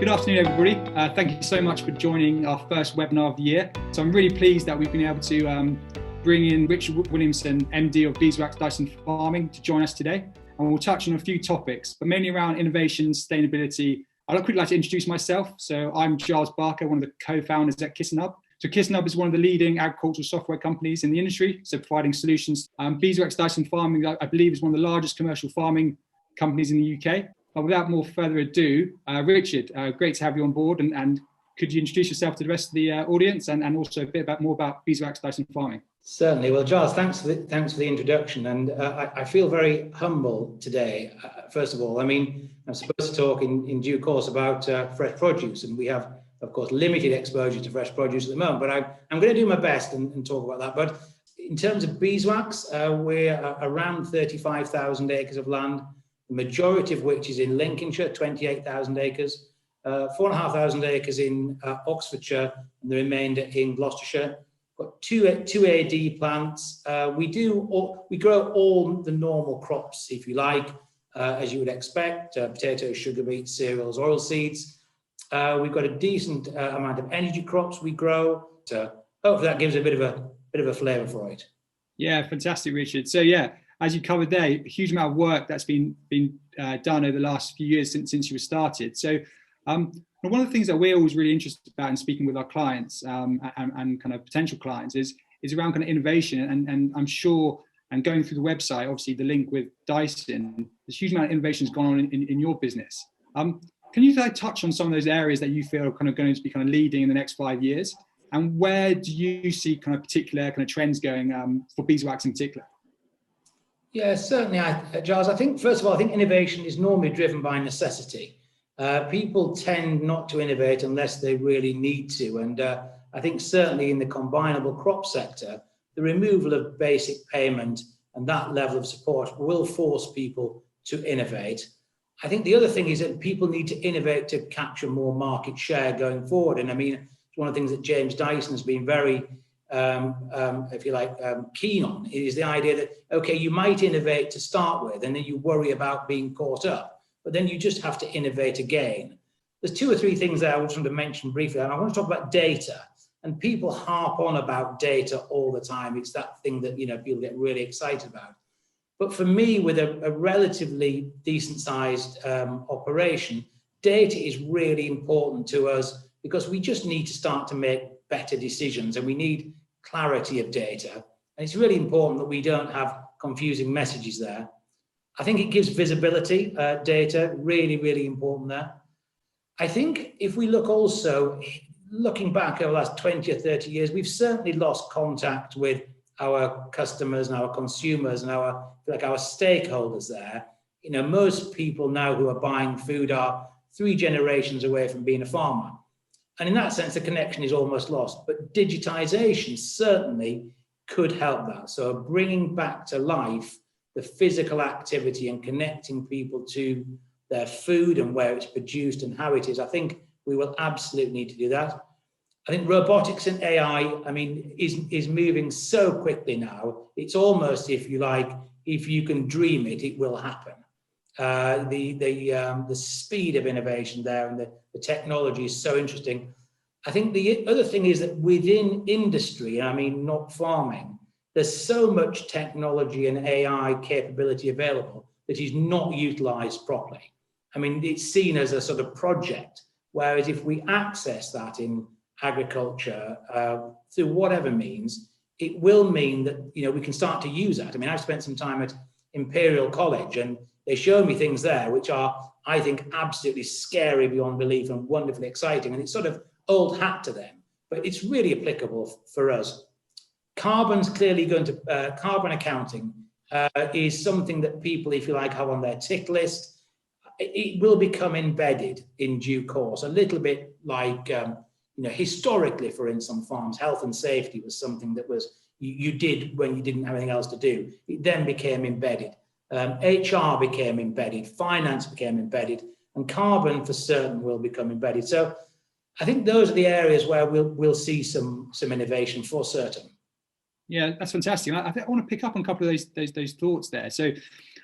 Good afternoon, everybody. Thank you so much for joining our first webinar of the year. So I'm really pleased that we've been able to bring in Richard Williamson, MD of Beeswax Dyson Farming, to join us today. And we'll touch on a few topics, but mainly around innovation, sustainability. I'd quickly like to introduce myself. So I'm Giles Barker, one of the co-founders at KisanHub. So KisanHub is one of the leading agricultural software companies in the industry, so providing solutions. Beeswax Dyson Farming, I believe, is one of the largest commercial farming companies in the UK. But without more further ado, Richard, great to have you on board. And could you introduce yourself to the rest of the audience and also a bit more about Beeswax Dyson Farming? Certainly. Well, Giles, thanks for the introduction. And I feel very humble today. First of all, I mean, I'm supposed to talk in due course about fresh produce, and we have, of course, limited exposure to fresh produce at the moment. But I'm going to do my best and talk about that. But in terms of beeswax, we're around 35,000 acres of land, the majority of which is in Lincolnshire, 28,000 acres, 4,500 acres in Oxfordshire, and the remainder in Gloucestershire. Got two AD plants. We grow all the normal crops, if you like, as you would expect: potatoes, sugar beets, cereals, oilseeds. We've got a decent amount of energy crops we grow. So hopefully that gives a bit of a flavour for it. Yeah, fantastic, Richard. So yeah, as you covered there, a huge amount of work that's been done over the last few years since you were started. So one of the things that we're always really interested about in speaking with our clients and kind of potential clients is around kind of innovation. And I'm sure, and going through the website, obviously the link with Dyson, there's a huge amount of innovation has gone on in your business. Can you touch on some of those areas that you feel are kind of going to be kind of leading in the next 5 years? And where do you see kind of particular kind of trends going for beeswax in particular? Yeah, certainly, Giles. I think, first of all, I think innovation is normally driven by necessity. People tend not to innovate unless they really need to. And I think certainly in the combinable crop sector, the removal of basic payment and that level of support will force people to innovate. I think the other thing is that people need to innovate to capture more market share going forward. And I mean, it's one of the things that James Dyson has been very if you like, keen on, is the idea that, okay, you might innovate to start with, and then you worry about being caught up, but then you just have to innovate again. There's two or three things that I just want to mention briefly, and I want to talk about data. And people harp on about data all the time. It's that thing that, people get really excited about. But for me, with a relatively decent-sized operation, data is really important to us because we just need to start to make better decisions, and we need clarity of data. And it's really important that we don't have confusing messages there. I think it gives visibility, data, really, really important there. I think if we look also, looking back over the last 20 or 30 years, we've certainly lost contact with our customers and our consumers and our stakeholders there. Most people now who are buying food are 3 generations away from being a farmer. And in that sense, the connection is almost lost. But digitization certainly could help that. So bringing back to life the physical activity and connecting people to their food and where it's produced and how it is, I think we will absolutely need to do that. I think robotics and AI, is moving so quickly now. It's almost, if you like, if you can dream it, it will happen. The speed of innovation there and the technology is so interesting. I think the other thing is that within industry, not farming, there's so much technology and AI capability available that is not utilized properly. It's seen as a sort of project, whereas if we access that in agriculture through whatever means, it will mean that we can start to use that. I've spent some time at Imperial College, and they show me things there which are, I think, absolutely scary beyond belief and wonderfully exciting. And it's sort of old hat to them, but it's really applicable for us. Carbon's clearly going to, carbon accounting is something that people, if you like, have on their tick list. It will become embedded in due course, a little bit like, historically, for instance, farms, health and safety was something that was you did when you didn't have anything else to do. It then became embedded. HR became embedded, finance became embedded, and carbon for certain will become embedded. So I think those are the areas where we'll see some innovation for certain. Yeah, that's fantastic. I think I want to pick up on a couple of those thoughts there. So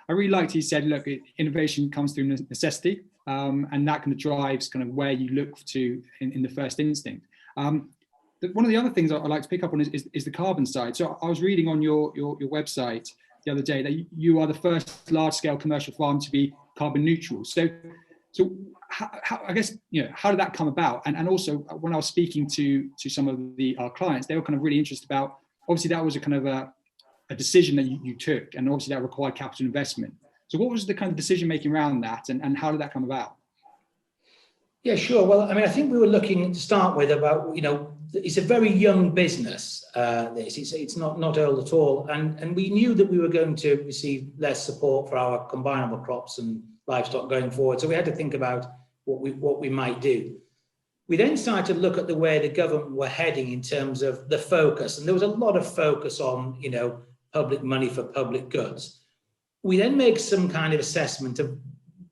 I really liked you said, look, innovation comes through necessity. and that kind of drives kind of where you look to in the first instinct. One of the other things I'd like to pick up on is the carbon side. So I was reading on your website the other day that you are the first large-scale commercial farm to be carbon neutral. So how, I guess, how did that come about? And also when I was speaking to some of our clients, they were kind of really interested about, obviously that was a kind of a decision that you took, and obviously that required capital investment. So what was the kind of decision making around that, and how did that come about? Yeah, sure. Well, I mean, I think we were looking to start with about, it's a very young business, it's not old at all. And we knew that we were going to receive less support for our combinable crops and livestock going forward. So we had to think about what we might do. We then started to look at the way the government were heading in terms of the focus. And there was a lot of focus on, public money for public goods. We then make some kind of assessment of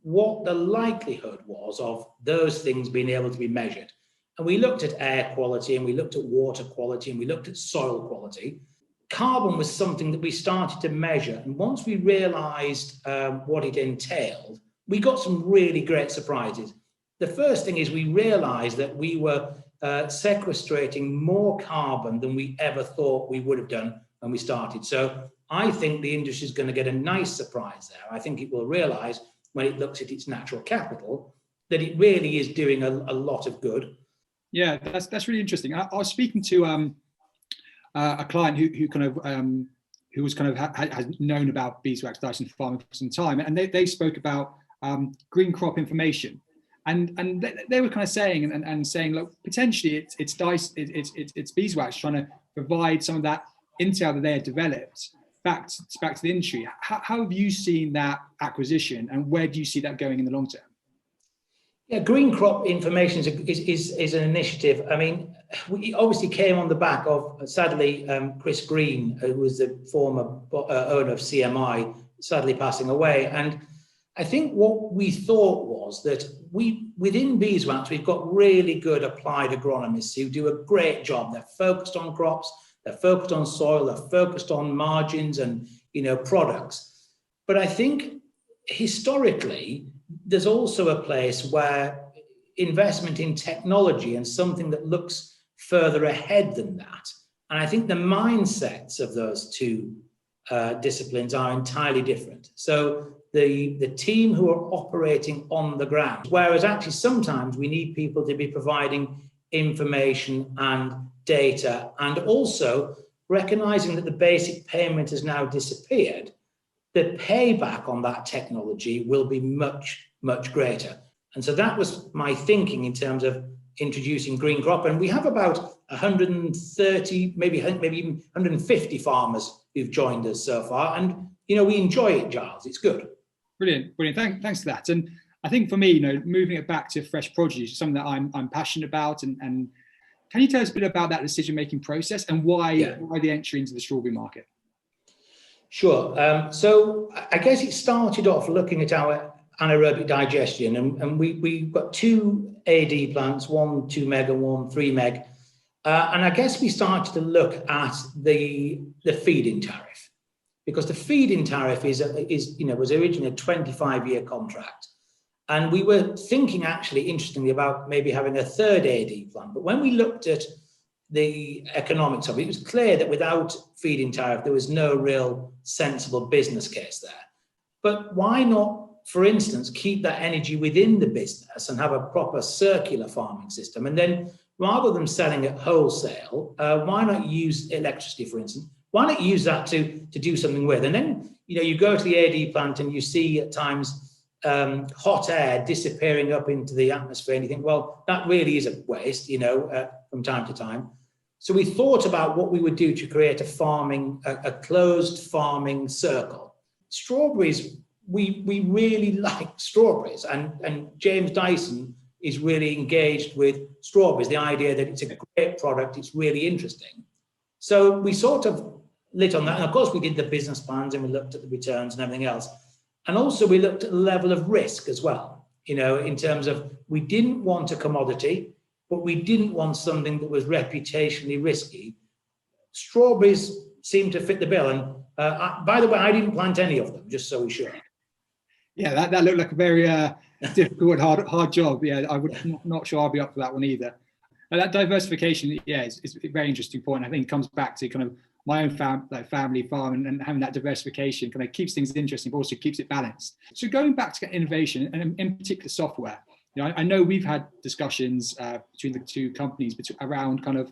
what the likelihood was of those things being able to be measured. And we looked at air quality, and we looked at water quality, and we looked at soil quality. Carbon was something that we started to measure. And once we realized what it entailed, we got some really great surprises. The first thing is we realized that we were sequestrating more carbon than we ever thought we would have done when we started. So I think the industry is going to get a nice surprise there. I think it will realize when it looks at its natural capital that it really is doing a lot of good. Yeah, that's really interesting. I was speaking to a client who kind of who was kind of has known about Beeswax Dyson Farming for some time, and they spoke about green crop information, and they were kind of saying and saying, look, potentially it's Beeswax trying to provide some of that intel that they had developed back to the industry. How have you seen that acquisition, and where do you see that going in the long term? Yeah, green crop information is an initiative. I mean, we obviously came on the back of, sadly, Chris Green, who was the former owner of CMI, sadly passing away. And I think what we thought was that within Beeswax, we've got really good applied agronomists who do a great job. They're focused on crops, they're focused on soil, they're focused on margins and, products. But I think historically, there's also a place where investment in technology and something that looks further ahead than that. And I think the mindsets of those two disciplines are entirely different. So the team who are operating on the ground, whereas actually sometimes we need people to be providing information and data, and also recognizing that the basic payment has now disappeared, the payback on that technology will be much, much greater. And so that was my thinking in terms of introducing green crop. And we have about 130, maybe even 150 farmers who've joined us so far. And, we enjoy it, Giles. It's good. Brilliant. Thanks for that. And I think for me, moving it back to fresh produce is something that I'm passionate about. And can you tell us a bit about that decision-making process and why the entry into the strawberry market? Sure. So I guess it started off looking at our anaerobic digestion, and we've got two AD plants, one 2 meg and one 3 meg. And I guess we started to look at the feed-in tariff, because the feed-in tariff was originally a 25-year contract. And we were thinking, actually, interestingly, about maybe having a third AD plant. But when we looked at the economics of it, it was clear that without feed-in tariff, there was no real sensible business case there. But why not, for instance, keep that energy within the business and have a proper circular farming system? And then rather than selling at wholesale, why not use electricity, for instance? Why not use that to do something with? And then, you go to the AD plant and you see at times hot air disappearing up into the atmosphere, and you think, well, that really is a waste, from time to time. So we thought about what we would do to create a closed farming circle. Strawberries, we really like strawberries, and James Dyson is really engaged with strawberries, the idea that it's a great product, it's really interesting. So we sort of lit on that, and of course we did the business plans and we looked at the returns and everything else. And also we looked at the level of risk as well, in terms of we didn't want a commodity, but we didn't want something that was reputationally risky. Strawberries seemed to fit the bill. And by the way, I didn't plant any of them, just so we're sure. Yeah, that looked like a very difficult and hard job. Yeah, I would not sure I'll be up for that one either. And that diversification, yeah, is a very interesting point. I think it comes back to kind of my own family farm, and having that diversification kind of keeps things interesting, but also keeps it balanced. So going back to innovation, and in particular software, I know we've had discussions between the two companies around kind of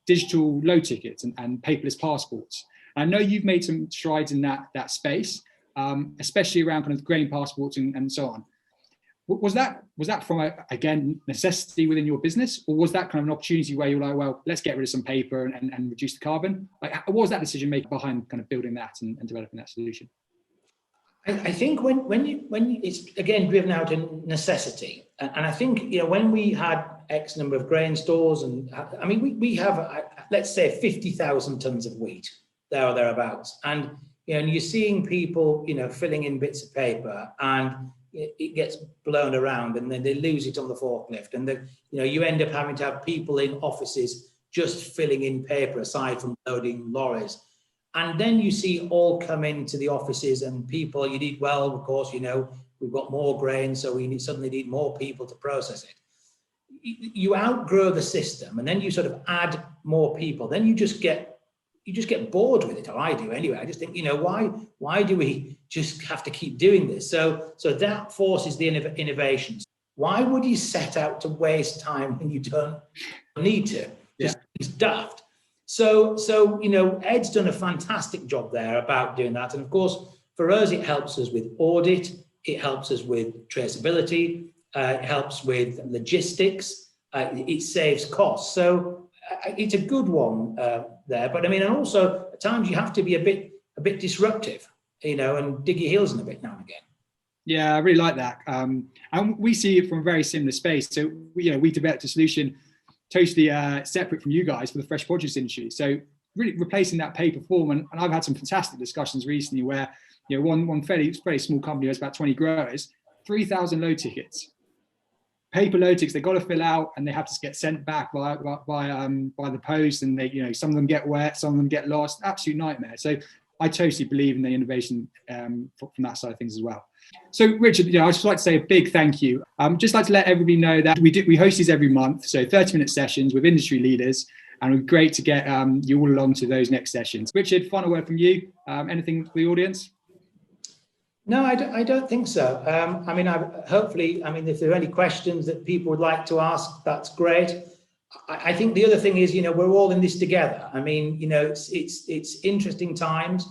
digital low tickets and paperless passports. And I know you've made some strides in that space, especially around kind of grain passports and so on. Was that from again necessity within your business, or was that kind of an opportunity where you're like, well, let's get rid of some paper and reduce the carbon? Like, what was that decision making behind kind of building that and developing that solution? I think when it's again driven out in necessity, and I think when we had X number of grain stores, and I mean we have let's say 50,000 tons of wheat there or thereabouts, and and you're seeing people filling in bits of paper, and it gets blown around, and then they lose it on the forklift, and then you end up having to have people in offices just filling in paper aside from loading lorries. And then you see all come into the offices, and people, you need, well, of course, we've got more grain, so we suddenly need more people to process it. You outgrow the system, and then you sort of add more people. Then you just get bored with it, or I do anyway. I just think, why do we just have to keep doing this? So that forces the innovations. Why would you set out to waste time when you don't need to? Just, it's daft. So Ed's done a fantastic job there about doing that. And of course, for us, it helps us with audit. It helps us with traceability. It helps with logistics. It saves costs. So it's a good one there. But I mean, and also at times you have to be a bit disruptive, and dig your heels in a bit now and again. Yeah, I really like that. And we see it from a very similar space. So we developed a solution totally separate from you guys for the fresh produce industry. So really replacing that paper form. And I've had some fantastic discussions recently where, one very small company has about 20 growers, 3,000 low tickets, paper low tickets, they've got to fill out, and they have to get sent back by the post. And they, some of them get wet, some of them get lost, absolute nightmare. So I totally believe in the innovation from that side of things as well. So Richard, I'd just like to say a big thank you. Just like to let everybody know that we host these every month, so 30-minute sessions with industry leaders, and it's great to get you all along to those next sessions. Richard, final word from you. Anything for the audience? No, I don't think so. Hopefully, if there are any questions that people would like to ask, that's great. I think the other thing is, we're all in this together. It's interesting times.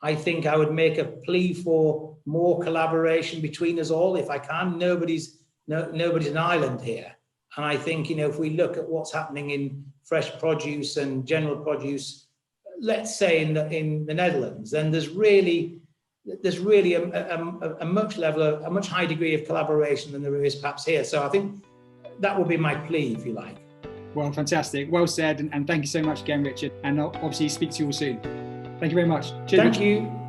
I think I would make a plea for more collaboration between us all, if I can. Nobody's an island here. And I think, if we look at what's happening in fresh produce and general produce, let's say in the Netherlands, then there's really a much higher degree of collaboration than there is perhaps here. So I think that would be my plea, if you like. Well, fantastic. Well said. And thank you so much again, Richard. And I'll obviously speak to you all soon. Thank you very much. Cheers, Thank Richard. you.